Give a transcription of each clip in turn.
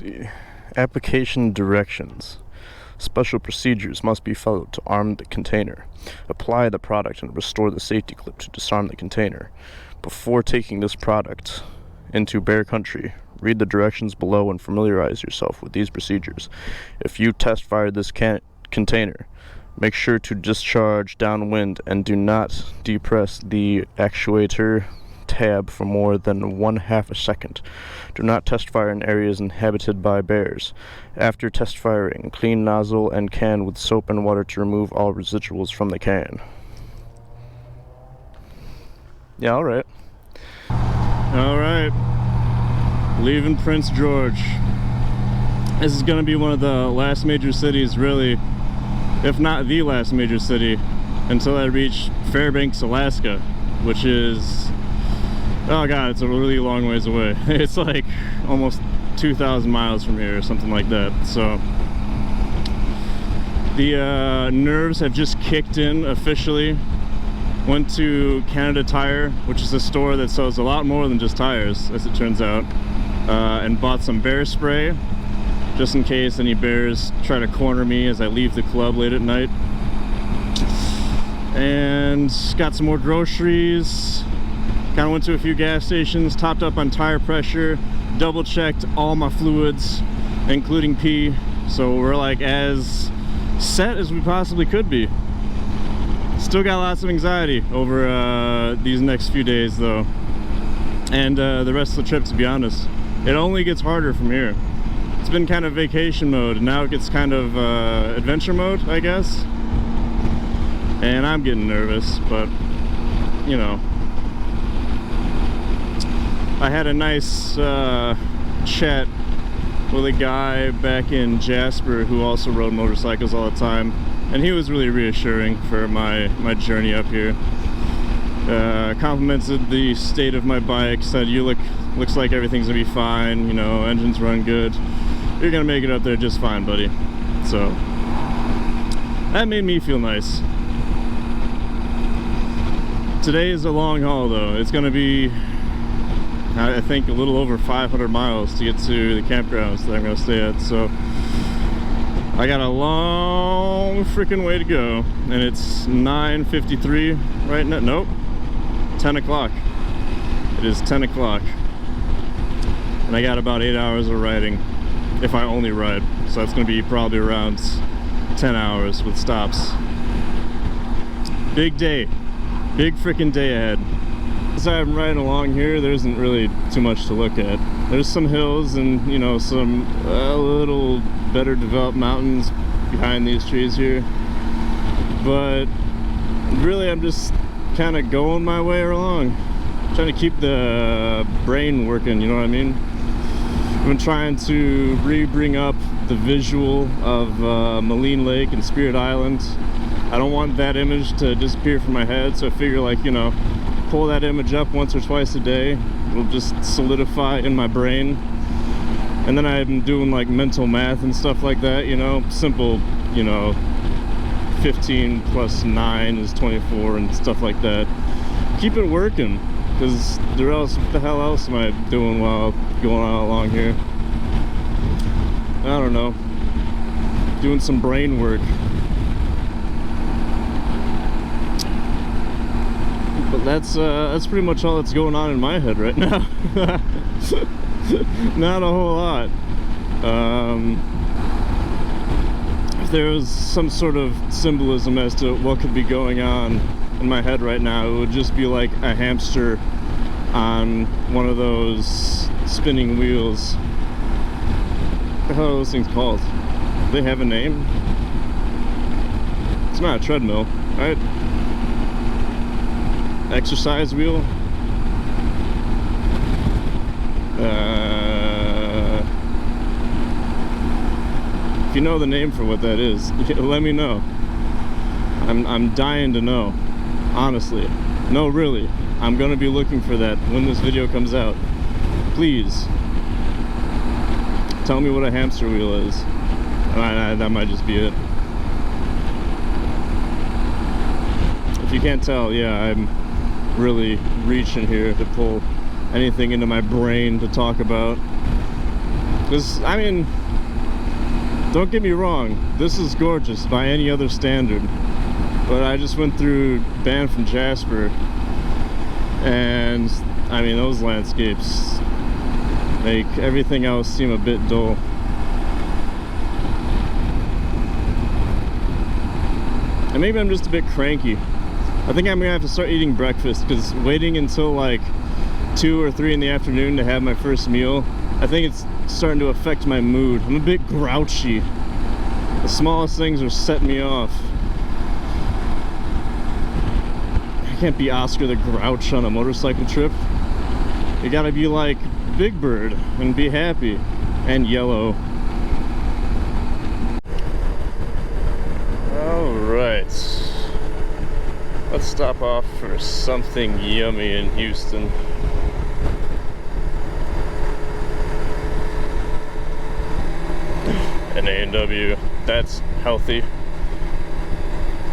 The application directions. Special procedures must be followed to arm the container. Apply the product and restore the safety clip to disarm the container. Before taking this product into bear country, read the directions below and familiarize yourself with these procedures. If you test fire this container, make sure to discharge downwind and do not depress the actuator tab for more than 1/2 a second. Do not test fire in areas inhabited by bears. After test firing, clean nozzle and can with soap and water to remove all residuals from the can. Yeah, alright. Alright. Leaving Prince George. This is going to be one of the last major cities, really, if not the last major city, until I reach Fairbanks, Alaska, which is, oh god, it's a really long ways away. It's like almost 2,000 miles from here or something like that. So the nerves have just kicked in officially. Went to Canada Tire, which is a store that sells a lot more than just tires, as it turns out, and bought some bear spray just in case any bears try to corner me as I leave the club late at night. And got some more groceries. Kind of went to a few gas stations, topped up on tire pressure, double checked all my fluids, including pee. So we're like as set as we possibly could be. Still got lots of anxiety over these next few days though, and the rest of the trip, to be honest. It only gets harder from here. It's been kind of vacation mode, and now it gets kind of adventure mode, I guess. And I'm getting nervous, but you know, I had a nice chat with a guy back in Jasper who also rode motorcycles all the time, and he was really reassuring for my journey up here. Complimented the state of my bike, said looks like everything's gonna be fine, you know, engines run good, you're gonna make it up there just fine, buddy. So that made me feel nice. Today is a long haul though. It's gonna be, I think, a little over 500 miles to get to the campgrounds that I'm gonna stay at, so I got a long freaking way to go, and it's 9:53 right now. Nope, 10 o'clock. It is 10 o'clock, and I got about 8 hours of riding, if I only ride. So that's gonna be probably around 10 hours with stops. Big day, big freaking day ahead. As I'm riding along here, there isn't really too much to look at. There's some hills and, you know, some little better developed mountains behind these trees here, but really I'm just kind of going my way along, trying to keep the brain working, you know what I mean? I've been trying to bring up the visual of Moline Lake and Spirit Island. I don't want that image to disappear from my head, so I figure, like, you know, pull that image up once or twice a day. It'll just solidify in my brain. And then I'm doing like mental math and stuff like that, you know, simple, you know, 15 plus 9 is 24 and stuff like that. Keep it working, because what the hell else am I doing while going on along here? I don't know, doing some brain work. But that's pretty much all that's going on in my head right now. Not a whole lot. If there was some sort of symbolism as to what could be going on in my head right now, it would just be like a hamster on one of those spinning wheels. What the hell are those things called? Do they have a name? It's not a treadmill, right? Exercise wheel? If you know the name for what that is, let me know. I'm dying to know, honestly. No, really, I'm gonna be looking for that when this video comes out. Please tell me what a hamster wheel is. That might just be it. If you can't tell, yeah, I'm really reaching here to pull anything into my brain to talk about. This, I mean, don't get me wrong, this is gorgeous by any other standard. But I just went through Banff from Jasper, and I mean, those landscapes make everything else seem a bit dull. And maybe I'm just a bit cranky. I think I'm gonna have to start eating breakfast, because waiting until like 2 or 3 in the afternoon to have my first meal, I think it's starting to affect my mood. I'm a bit grouchy. The smallest things are setting me off. I can't be Oscar the Grouch on a motorcycle trip. You gotta be like Big Bird and be happy. And Yellow. Alright. Let's stop off for something yummy in Houston. An A&W. That's healthy.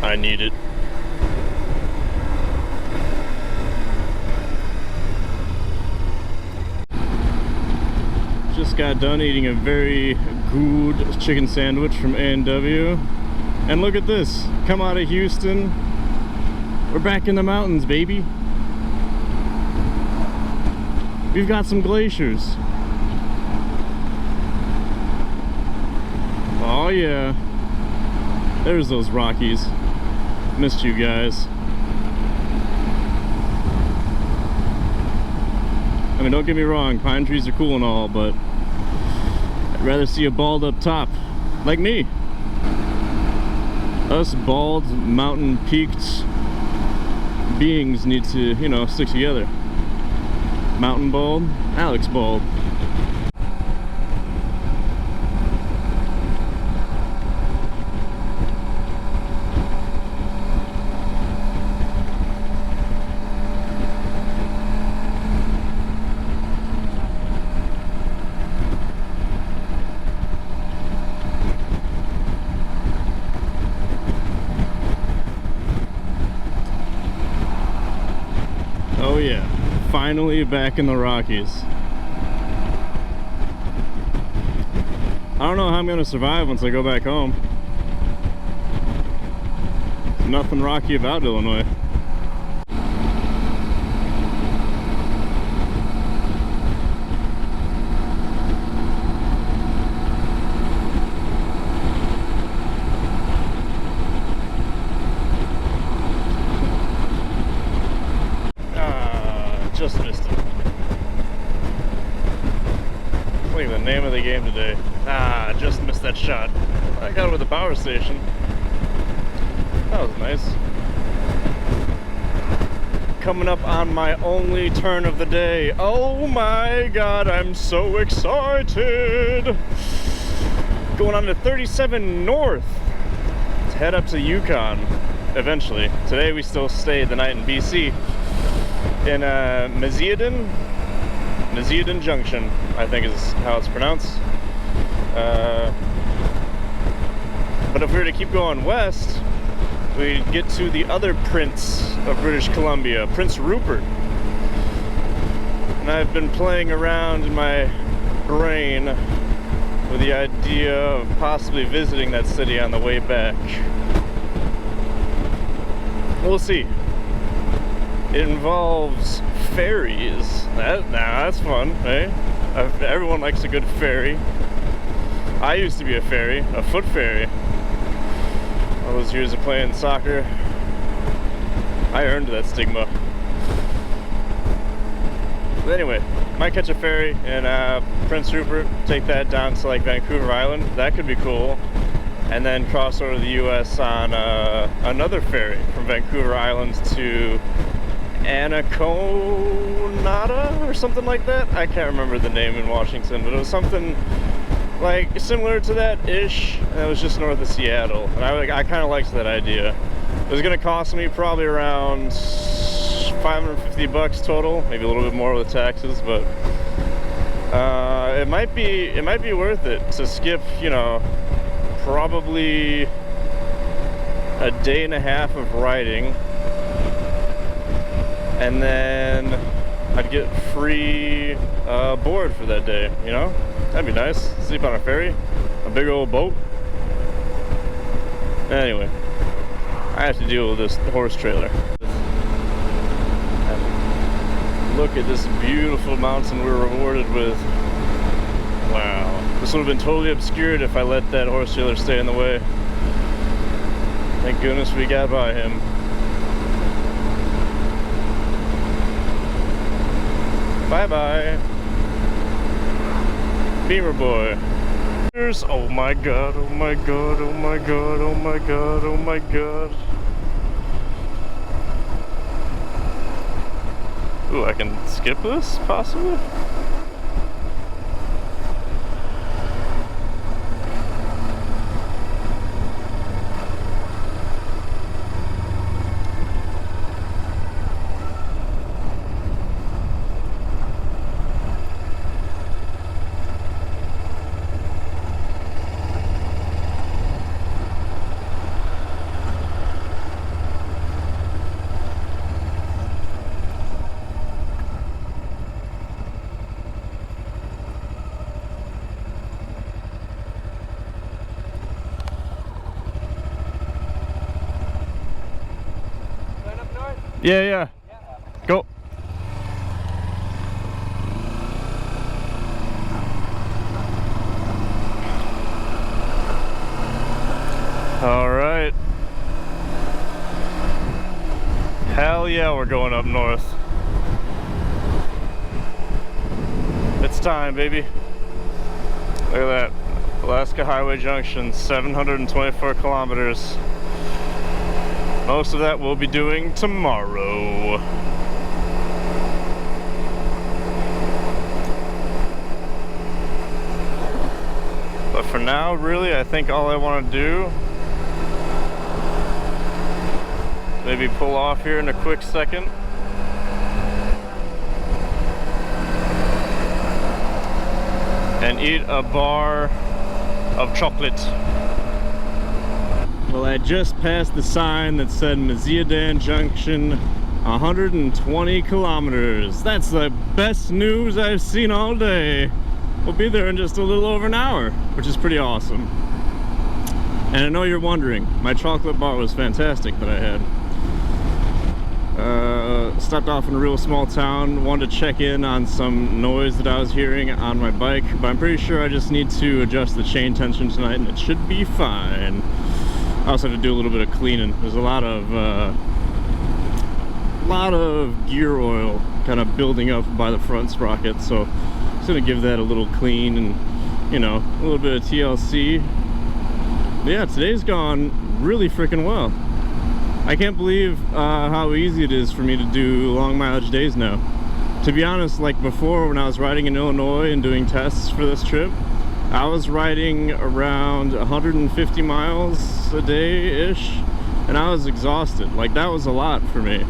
I need it. Just got done eating a very good chicken sandwich from A&W. And look at this. Come out of Houston. We're back in the mountains, baby. We've got some glaciers. Oh yeah. There's those Rockies. Missed you guys. I mean, don't get me wrong, pine trees are cool and all, but I'd rather see a bald up top, like me. Us bald, mountain peaked beings need to, you know, stick together. Mountain bald, Alex bald. Oh yeah, finally back in the Rockies. I don't know how I'm gonna survive once I go back home. There's nothing rocky about Illinois. Just missed it. Look at the name of the game today. Ah, just missed that shot. I got it with the power station. That was nice. Coming up on my only turn of the day. Oh my god, I'm so excited! Going on to 37 North to head up to Yukon eventually. Today we still stayed the night in BC. In Maziadin Junction, I think is how it's pronounced. But if we were to keep going west, we'd get to the other Prince of British Columbia, Prince Rupert. And I've been playing around in my brain with the idea of possibly visiting that city on the way back. We'll see. It involves ferries. That's fun, eh? Everyone likes a good ferry. I used to be a ferry, a foot ferry. All those years of playing soccer, I earned that stigma. But anyway, might catch a ferry in Prince Rupert, take that down to like Vancouver Island. That could be cool. And then cross over to the US on another ferry from Vancouver Island to Anaconada or something like that. I can't remember the name in Washington, but it was something like similar to that ish, and it was just north of Seattle. And I kind of liked that idea. It was going to cost me probably around $550 total, maybe a little bit more with the taxes, but it might be worth it to skip, you know, probably a day and a half of riding. And then I'd get free board for that day, you know? That'd be nice. Sleep on a ferry, a big old boat. Anyway, I have to deal with this horse trailer. And look at this beautiful mountain we're rewarded with. Wow. This would have been totally obscured if I let that horse trailer stay in the way. Thank goodness we got by him. Bye-bye. Beamer boy. Oh my god, oh my god, oh my god, oh my god, oh my god. Ooh, I can skip this, possibly? Yeah. Go. All right. Hell yeah, we're going up north. It's time, baby. Look at that. Alaska Highway Junction, 724 kilometers. Most of that we'll be doing tomorrow. But for now, really, I think all I want to do, maybe pull off here in a quick second. And eat a bar of chocolate. Well, I just passed the sign that said Maziadan Junction, 120 kilometers. That's the best news I've seen all day. We'll be there in just a little over an hour, which is pretty awesome. And I know you're wondering, my chocolate bar was fantastic that I had. Stopped off in a real small town, wanted to check in on some noise that I was hearing on my bike, but I'm pretty sure I just need to adjust the chain tension tonight and it should be fine. I also have to do a little bit of cleaning. There's a lot of gear oil kind of building up by the front sprocket, so I'm just gonna give that a little clean and, you know, a little bit of TLC. But yeah, today's gone really freaking well. I can't believe how easy it is for me to do long mileage days now. To be honest, like before when I was riding in Illinois and doing tests for this trip, I was riding around 150 miles a day-ish, and I was exhausted. Like, that was a lot for me.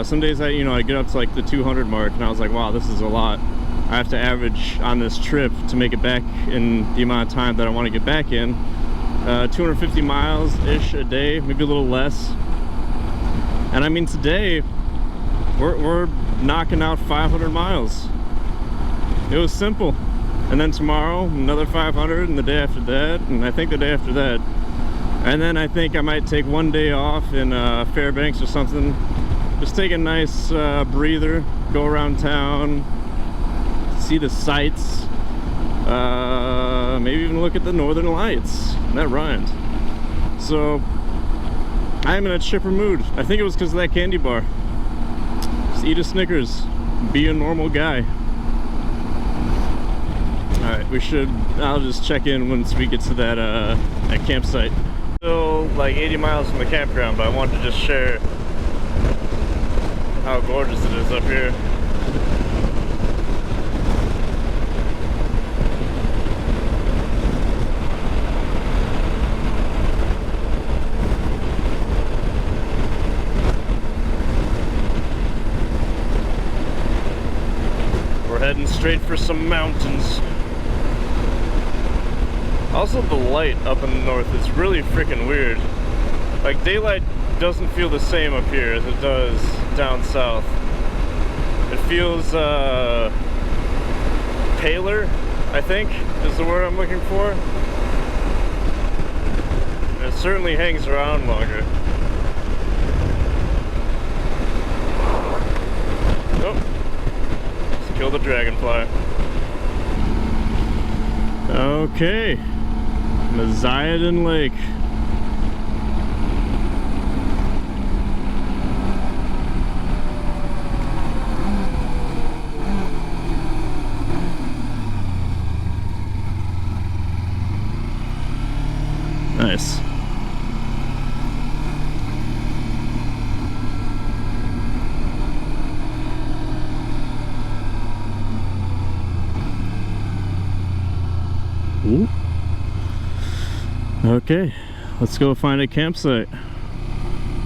Some days I get up to like the 200 mark, and I was like, wow, this is a lot. I have to average on this trip to make it back in the amount of time that I want to get back in. 250 miles-ish a day, maybe a little less. And I mean, today, we're knocking out 500 miles. It was simple. And then tomorrow, another 500, and the day after that, and I think the day after that. And then I think I might take one day off in Fairbanks or something. Just take a nice breather, go around town, see the sights, maybe even look at the northern lights. That rhymed. So, I am in a chipper mood. I think it was because of that candy bar. Just eat a Snickers, be a normal guy. Alright, I'll just check in once we get to that campsite. Still like 80 miles from the campground, but I wanted to just share how gorgeous it is up here. We're heading straight for some mountains. Also, the light up in the north is really freaking weird. Like, daylight doesn't feel the same up here as it does down south. It feels paler. I think is the word I'm looking for. It certainly hangs around longer. Oh, let's kill the dragonfly. Okay, Mazayadin Lake. Nice. Ooh. Okay, let's go find a campsite.